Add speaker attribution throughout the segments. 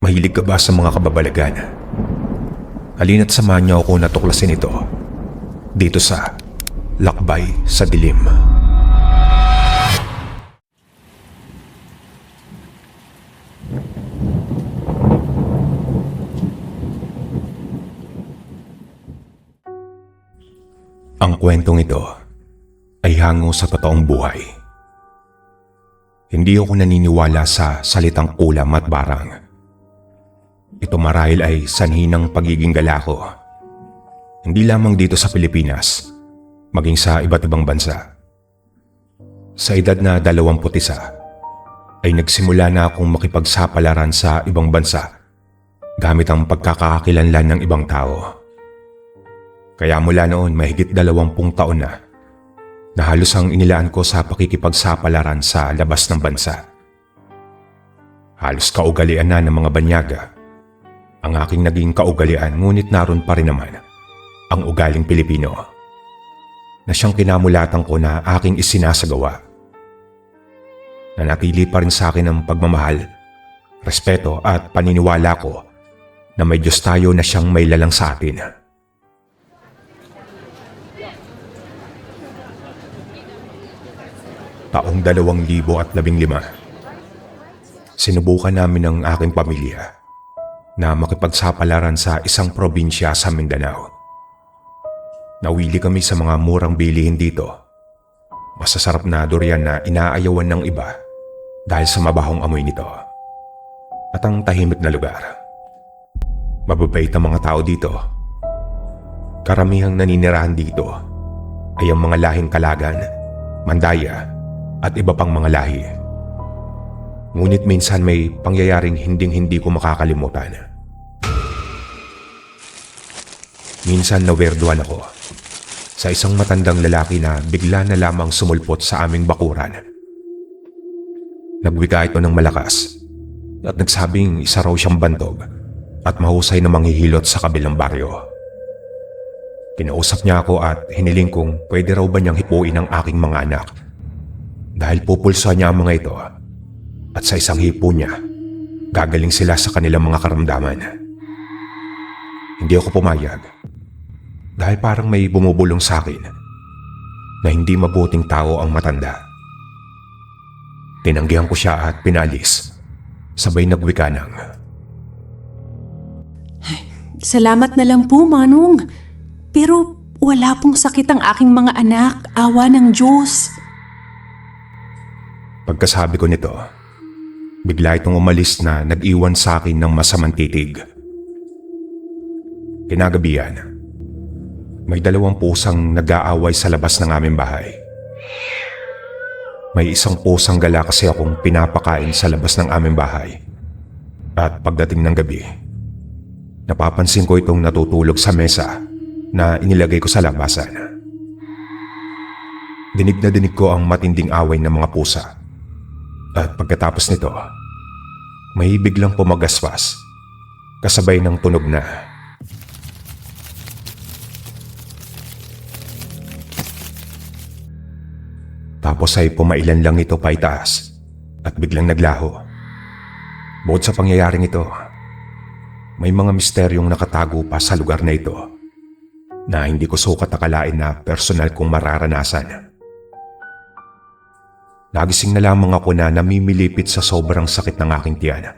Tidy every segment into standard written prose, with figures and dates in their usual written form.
Speaker 1: Mahilig ka ba sa mga kababalagan? Halina't samahan niyo ako na tuklasin ito dito sa Lakbay sa Dilim. Ang kwentong ito ay hango sa totoong buhay. Hindi ako naniniwala sa salitang ulam at barang. Ito marahil ay sanhi ng pagiging galako. Hindi lamang dito sa Pilipinas, maging sa iba't ibang bansa. Sa edad na 21, ay nagsimula na akong makipagsapalaran sa ibang bansa gamit ang pagkakakilanlan ng ibang tao. Kaya mula noon mahigit 20 taon na halos ang inilaan ko sa pakikipagsapalaran sa labas ng bansa. Halos kaugalian na ng mga banyaga ang aking naging kaugalian, ngunit naroon pa rin naman ang ugaling Pilipino na siyang kinamulatan ko na aking isinasagawa. Nanatili pa rin sa akin ang pagmamahal, respeto at paniniwala ko na may Diyos tayo na siyang may lalang sa atin. Taong 2015, sinubukan namin ng aking pamilya na makipagsapalaran sa isang probinsya sa Mindanao. Nawili kami sa mga murang bilihin dito. Masasarap na durian na inaayawan ng iba dahil sa mabahong amoy nito. At ang tahimik na lugar. Mababait ang mga tao dito. Karamihang naninirahan dito ay ang mga lahing Kalagan, Mandaya at iba pang mga lahi. Ngunit minsan may pangyayaring hinding-hindi ko makakalimutan. Minsan nawerduhan ako sa isang matandang lalaki na bigla na lamang sumulpot sa aming bakuran. Nagwika ito ng malakas at nagsabing isa raw siyang bantog at mahusay na manghihilot sa kabilang baryo. Kinausap niya ako at hiniling kung pwede raw ba niyang hipuin ang aking mga anak dahil pupulsuhan niya ang mga ito at sa isang hipo niya, gagaling sila sa kanilang mga karamdaman. Hindi ako pumayag dahil parang may bumubulong sa akin na hindi mabuting tao ang matanda. Tinanggihan ko siya at pinalis, sabay nagwika ng,
Speaker 2: Salamat na lang po, Manong. Pero wala pong sakit ang aking mga anak. Awa ng Diyos.
Speaker 1: Pagkasabi ko nito, bigla itong umalis na nag-iwan sa akin ng masamang titig. Kinagabihan, may 2 pusang nag-aaway sa labas ng aming bahay. May isang pusang gala kasi akong pinapakain sa labas ng aming bahay. At pagdating ng gabi, napapansin ko itong natutulog sa mesa na inilagay ko sa labasan. Dinig na dinig ko ang matinding away ng mga pusa. At pagkatapos nito, may biglang pumagaswas, kasabay ng tunog na. Tapos ay pumailan lang ito paitaas at biglang naglaho. Bukod sa pangyayaring ito, may mga misteryong nakatago pa sa lugar na ito na hindi ko sukat akalain na personal kong mararanasan. Nagising na lamang ako na namimilipit sa sobrang sakit ng aking tiyan.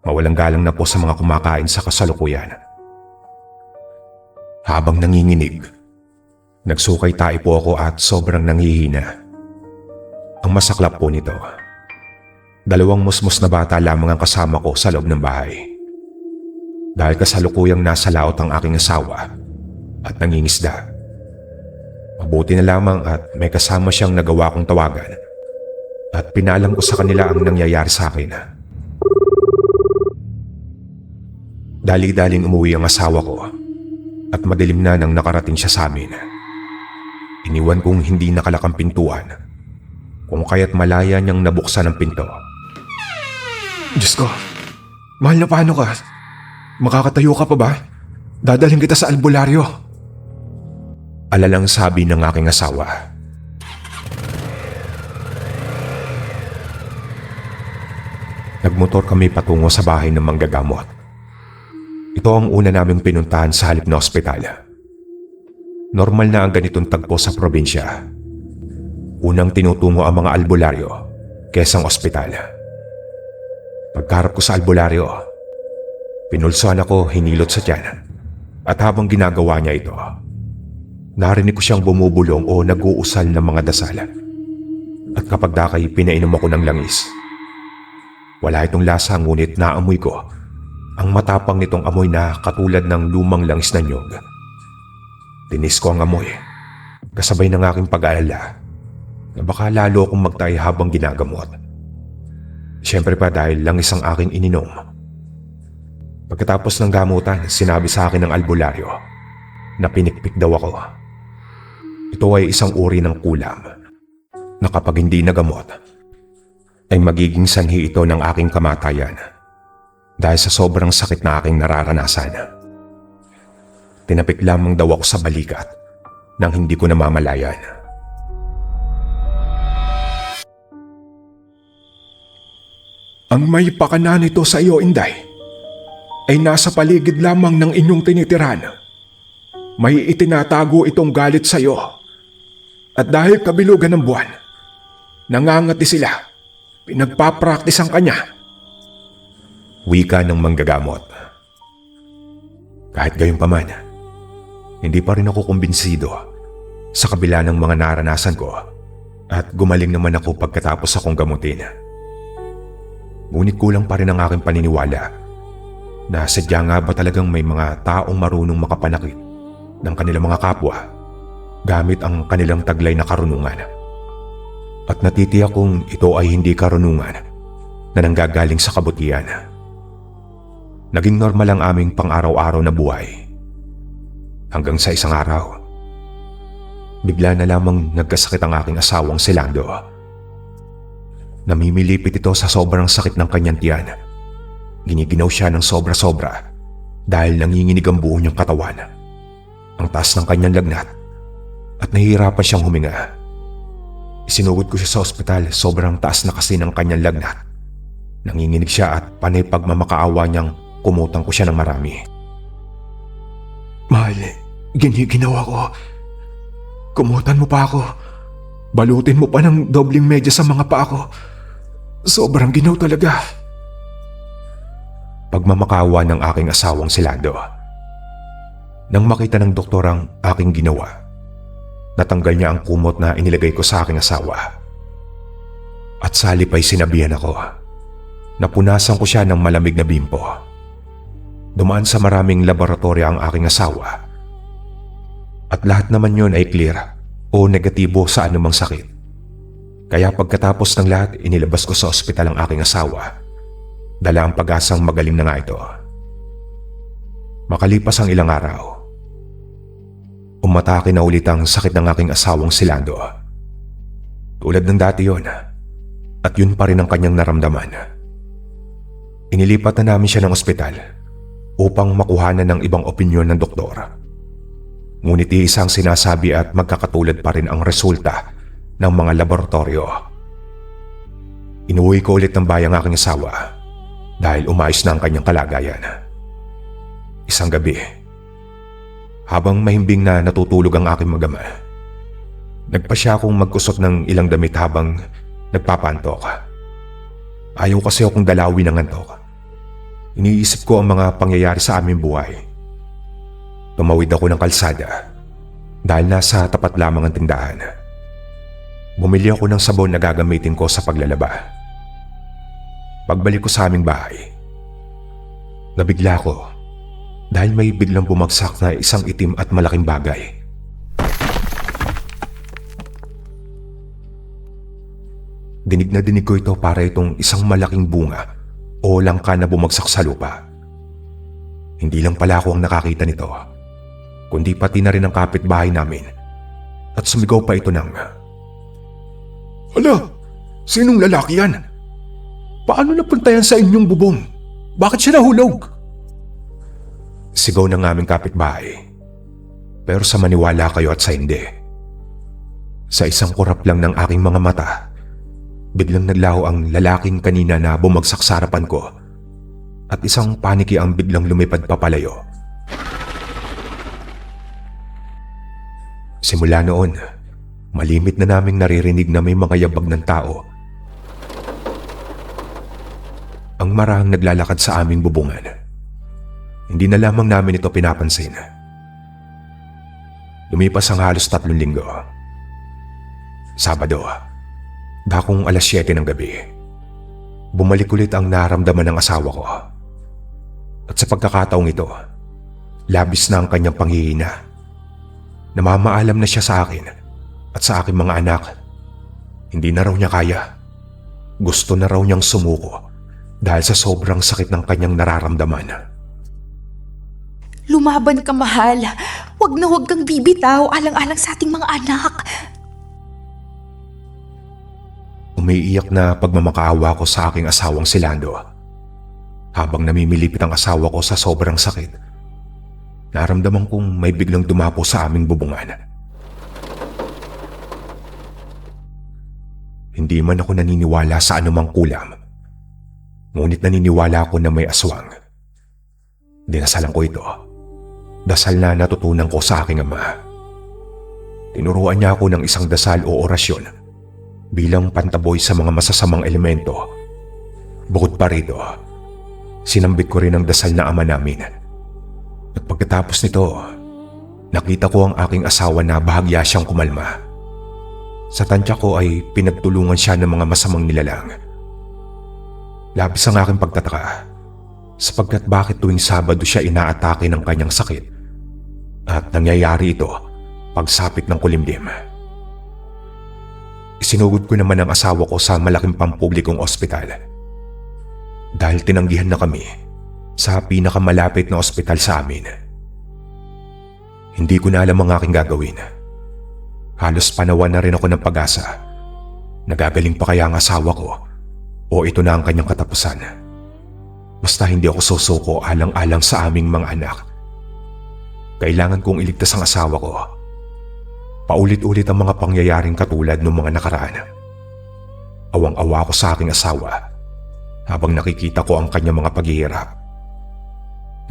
Speaker 1: Mawalang galang na po sa mga kumakain sa kasalukuyan. Habang nanginginig, nagsukay tayo po ako at sobrang nanghihina. Ang masaklap po nito, 2 musmos na bata lamang ang kasama ko sa loob ng bahay. Dahil kasalukuyang nasa laot ang aking asawa at nangingisda. Mabuti na lamang at may kasama siyang nagawa kong tawagan at pinalam ko sa kanila ang nangyayari sa akin. Dali-daling umuwi ang asawa ko at madilim na nang nakarating siya sa amin. Iniwan kong hindi nakalakang pintuan, kung kaya't malaya niyang nabuksan ang pinto. Diyos ko, mahal na paano ka? Makakatayo ka pa ba? Dadalhin kita sa albularyo. Alalang sabi ng aking asawa. Nagmotor kami patungo sa bahay ng manggagamot. Ito ang una naming pinuntahan sa halip na ospital. Normal na ang ganitong tagpo sa probinsya. Unang tinutungo ang mga albularyo kesang ospital. Pagkarap ko sa albularyo, pinulsuhan ako hinilot sa tiyan. At habang ginagawa niya ito, narinig ko siyang bumubulong o nag-uusal ng mga dasal. At kapag dakay, pinainom ako ng langis. Wala itong lasa, ngunit naamoy ko ang matapang nitong amoy na katulad ng lumang langis na nyog. Tinis ko ang amoy, kasabay ng aking pag-aalala na baka lalo akong magtay habang ginagamot. Siyempre pa dahil langis ang aking ininom. Pagkatapos ng gamutan, sinabi sa akin ng albularyo na pinikpik daw ako. Ito ay isang uri ng kulam na kapag hindi nagamot, ay magiging sanhi ito ng aking kamatayan dahil sa sobrang sakit na aking nararanasan. Tinapik lamang daw ako sa balikat nang hindi ko namamalayan. Ang may pakana nito sa iyo, Inday, ay nasa paligid lamang ng inyong tinitiran. May itinatago itong galit sa iyo. At dahil kabilugan ng buwan, nangangati sila. Pinagpapraktis ang kanya. Wika ng manggagamot. Kahit gayon pa man, hindi pa rin ako kumbinsido sa kabila ng mga naranasan ko at gumaling naman ako pagkatapos akong gamutin. Ngunit kulang pa rin ang aking paniniwala na sadya nga ba talagang may mga taong marunong makapanakit ng kanilang mga kapwa gamit ang kanilang taglay na karunungan. At natitiyak kong ito ay hindi karunungan na nanggagaling sa kabutihan. Naging normal ang aming pang-araw-araw na buhay. Hanggang sa isang araw, bigla na lamang nagkasakit ang aking asawang si Lando. Namimilipit ito sa sobrang sakit ng kanyang tiyan. Giniginaw siya ng sobra-sobra dahil nanginginig ang buo niyang katawan. Ang taas ng kanyang lagnat at nahihirapan siyang huminga. Isinugod ko siya sa ospital, sobrang taas na kasi ng kanyang lagnat. Nanginginig siya at panay pagmamakaawa niyang kumutang ko siya ng marami. Mahal, giniginaw ako. Kumutan mo pa ako. Balutin mo pa ng dobling medya sa mga paa ko. Sobrang ginaw talaga. Pagmamakawa ng aking asawang si Lando. Nang makita ng doktor ang aking ginawa, natanggal niya ang kumot na inilagay ko sa aking asawa. At sa halip ay sinabihan ako. Napunasan ko siya ng malamig na bimpo. Dumaan sa maraming laboratory ang aking asawa. At lahat naman yun ay clear o negatibo sa anumang sakit. Kaya pagkatapos ng lahat, inilabas ko sa ospital ang aking asawa. Dala ang pag-asang magaling na nga ito. Makalipas ang ilang araw, umatake na ulit ang sakit ng aking asawang si Lando. Tulad ng dati yon, at yun pa rin ang kanyang naramdaman. Inilipat na namin siya ng ospital upang makuhanan ng ibang opinyon ng doktor. Ngunit iisang sinasabi at magkakatulad pa rin ang resulta ng mga laboratorio. Inuwi ko ulit ng bayang aking asawa dahil umayos na ang kanyang kalagayan. Isang gabi, habang mahimbing na natutulog ang aking magama, nagpasya akong magkusot ng ilang damit habang nagpapantok. Ayaw kasi akong dalawin ng antok. Iniisip ko ang mga pangyayari sa aming buhay. Tumawid ako ng kalsada dahil nasa tapat lamang ang tindahan. Bumili ako ng sabon na gagamitin ko sa paglalaba. Pagbalik ko sa aming bahay, nabigla ko dahil may biglang bumagsak na isang itim at malaking bagay. Dinig na dinig ko ito para itong isang malaking bunga o langka na bumagsak sa lupa. Hindi lang pala ako ang nakakita nito, kundi pati na rin ang kapitbahay namin, at sumigaw pa ito ng, "Hala, sinong lalaki yan? Paano napunta yan sa inyong bubong? Bakit siya nahulog?" Sigaw ng aming kapitbahay. Pero sa maniwala kayo at sa hindi, sa isang kurap lang ng aking mga mata, biglang naglaho ang lalaking kanina na bumagsak sa harapan ko at isang paniki ang biglang lumipad papalayo. Simula noon, malimit na naming naririnig na may mga yabag ng tao ang marahang naglalakad sa aming bubungan. Hindi na lamang namin ito pinapansin. Lumipas ang halos 3 linggo. Sabado, dakong alas 7 ng gabi, bumalik ulit ang naramdaman ng asawa ko. At sa pagkakataong ito, labis na ang kanyang panghihina. Namamaalam na siya sa akin at sa aking mga anak. Hindi na raw niya kaya. Gusto na raw niyang sumuko dahil sa sobrang sakit ng kanyang nararamdaman.
Speaker 3: Lumaban ka, mahal. Huwag na huwag kang bibitaw alang-alang sa ating mga anak.
Speaker 1: Umiiyak na pagmamakaawa ko sa aking asawang si Lando. Habang namimilipit ang asawa ko sa sobrang sakit, naramdaman kong may biglang dumapo sa aming bubungan. Hindi man ako naniniwala sa anumang kulam, ngunit naniniwala ako na may aswang. Dinasalan ko ito. Dasal na natutunan ko sa aking ama. Tinuruan niya ako ng isang dasal o orasyon bilang pantaboy sa mga masasamang elemento. Bukod pa rito, sinambit ko rin ang dasal na ama namin. At pagkatapos nito, nakita ko ang aking asawa na bahagya siyang kumalma. Sa tansya ko ay pinagtulungan siya ng mga masamang nilalang. Labis ang aking pagtataka sapagkat bakit tuwing Sabado siya inaatake ng kanyang sakit at nangyayari ito pagsapit ng kulimlim. Isinugod ko naman ang asawa ko sa malaking pampublikong ospital dahil tinanggihan na kami sa pinakamalapit na ospital sa amin. Hindi ko na alam ang aking gagawin. Halos panawan na rin ako ng pag-asa. Nagagaling pa kaya ang asawa ko o ito na ang kanyang katapusan? Basta hindi ako susuko alang-alang sa aming mga anak. Kailangan kong iligtas ang asawa ko. Paulit-ulit ang mga pangyayaring katulad ng mga nakaraan. Awang-awa ako sa aking asawa habang nakikita ko ang kanyang mga paghihirap.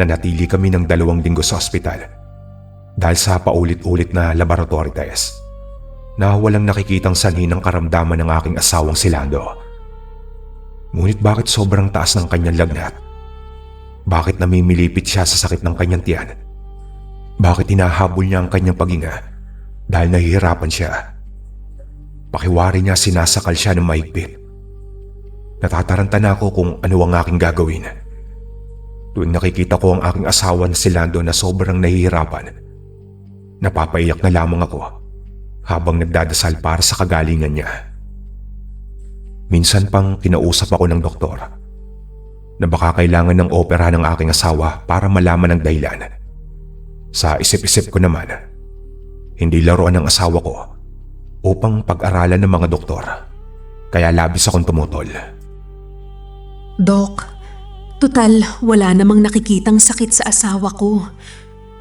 Speaker 1: Nanatili kami ng 2 linggo sa ospital dahil sa paulit-ulit na laboratory test na walang nakikitang sanhi ng karamdaman ng aking asawang si Lando. Ngunit bakit sobrang taas ng kanyang lagnat? Bakit namimilipit siya sa sakit ng kanyang tiyan? Bakit hinahabol niya ang kanyang paghinga dahil nahihirapan siya? Pakiwari niya sinasakal siya ng mahigpit. Natataranta na ako kung ano ang aking gagawin. Tuwing nakikita ko ang aking asawa na si Lando na sobrang nahihirapan, napapaiyak na lamang ako habang nagdadasal para sa kagalingan niya. Minsan pang kinausap ako ng doktor na baka kailangan ng opera ng aking asawa para malaman ang dahilan. Sa isip-isip ko naman, hindi laruan ng asawa ko upang pag-aralan ng mga doktor, kaya labis akong tumutol.
Speaker 2: Dok, total wala namang nakikitang sakit sa asawa ko.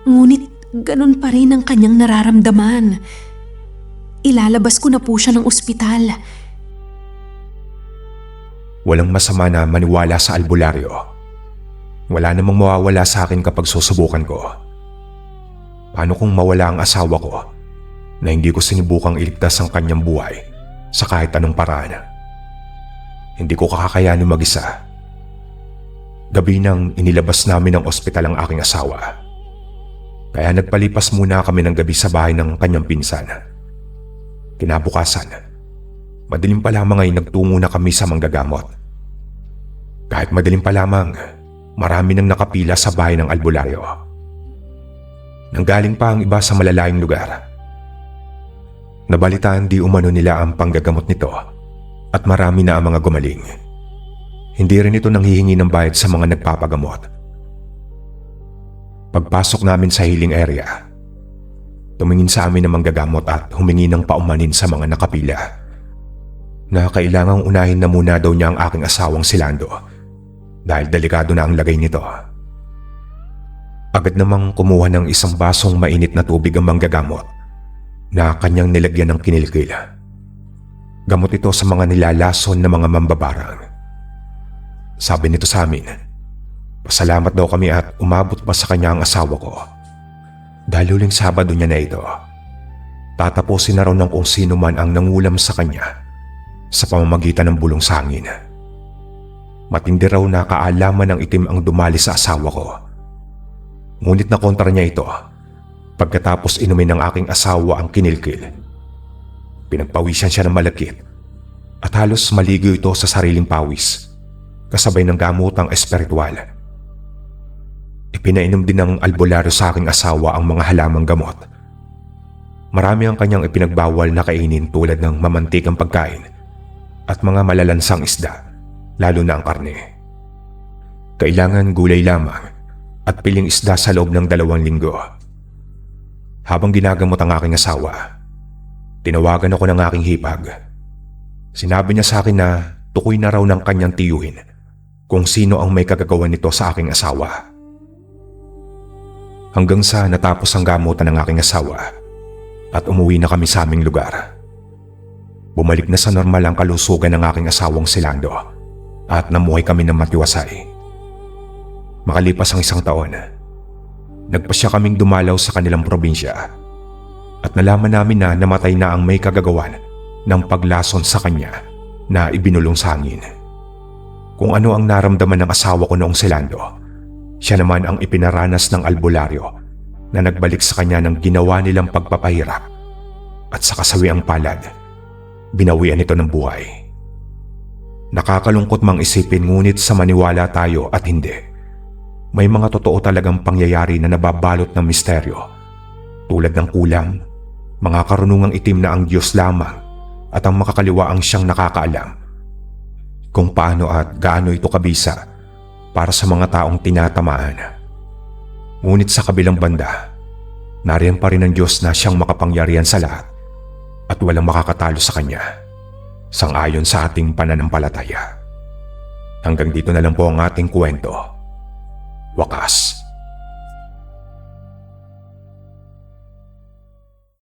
Speaker 2: Ngunit ganun pa rin ang kanyang nararamdaman. Ilalabas ko na po siya ng ospital.
Speaker 1: Walang masama na maniwala sa albularyo. Wala namang mawawala sa akin kapag susubukan ko. Paano kung mawala ang asawa ko na hindi ko sinubukang iligtas ang kanyang buhay sa kahit anong paraan? Hindi ko kakakayanin mag-isa. Gabi nang inilabas namin ng ospital ang aking asawa. Kaya nagpalipas muna kami ng gabi sa bahay ng kanyang pinsan. Kinabukasan, madilim pa lamang ay nagtungo na kami sa manggagamot. Kahit madilim pa lamang, marami nang nakapila sa bahay ng albularyo. Nanggaling pa ang iba sa malalayong lugar. Nabalitaan di umano nila ang panggagamot nito at marami na ang mga gumaling. Hindi rin ito nanghihingi ng bayad sa mga nagpapagamot. Pagpasok namin sa healing area, tumingin sa amin ang manggagamot at humingi ng paumanin sa mga nakapila na kailangang unahin na muna daw niya ang aking asawang si Lando dahil delikado na ang lagay nito. Agad namang kumuha ng isang basong mainit na tubig ang manggagamot na kanyang nilagyan ng kinilikil. Gamot ito sa mga nilalason na mga mambabarang. Sabi nito sa amin, pasalamat daw kami at umabot pa sa kanya ang asawa ko. Dahil huling Sabado niya na ito, tatapusin na raw ng kung sino man ang nangulam sa kanya sa pamamagitan ng bulong sangin. Matindi raw na kaalaman ng itim ang dumali sa asawa ko. Ngunit nakontra niya ito pagkatapos inumin ng aking asawa ang kinilkil. Pinagpawisan siya ng malakit at halos maligo ito sa sariling pawis kasabay ng gamotang espiritual. Ipinainom din ng albularyo sa aking asawa ang mga halamang gamot. Marami ang kanyang ipinagbawal na kainin tulad ng mamantikang pagkain at mga malalansang isda, lalo na ang karne. Kailangan gulay lamang at piling isda sa loob ng 2 linggo. Habang ginagamot ang aking asawa, tinawagan ako ng aking hipag. Sinabi niya sa akin na tukoy na raw ng kanyang tiyuhin kung sino ang may kagagawan nito sa aking asawa. Hanggang sa natapos ang gamutan ng aking asawa at umuwi na kami sa aming lugar. Bumalik na sa normal ang kalusugan ng aking asawang si Lando at namuhay kami ng matiwasay. Makalipas ang 1 taon, nagpasya kaming dumalaw sa kanilang probinsya at nalaman namin na namatay na ang may kagagawan ng paglason sa kanya na ibinulong sa hangin. Kung ano ang naramdaman ng asawa ko noong si Lando, siya naman ang ipinaranas ng albularyo na nagbalik sa kanya ng ginawa nilang pagpapahirap at sa kasawiang palad, binawian ito ng buhay. Nakakalungkot mang isipin ngunit sa maniwala tayo at hindi, may mga totoo talagang pangyayari na nababalot ng misteryo tulad ng kulam, mga karunungang itim na ang Diyos lamang at ang makakaliwa ang siyang nakakaalam kung paano at gaano ito kabisa para sa mga taong tinatamaan. Ngunit sa kabilang banda, nariyan pa rin ang Diyos na siyang makapangyarihan sa lahat at walang makakatalo sa Kanya, sang-ayon sa ating pananampalataya. Hanggang dito na lang po ang ating kwento.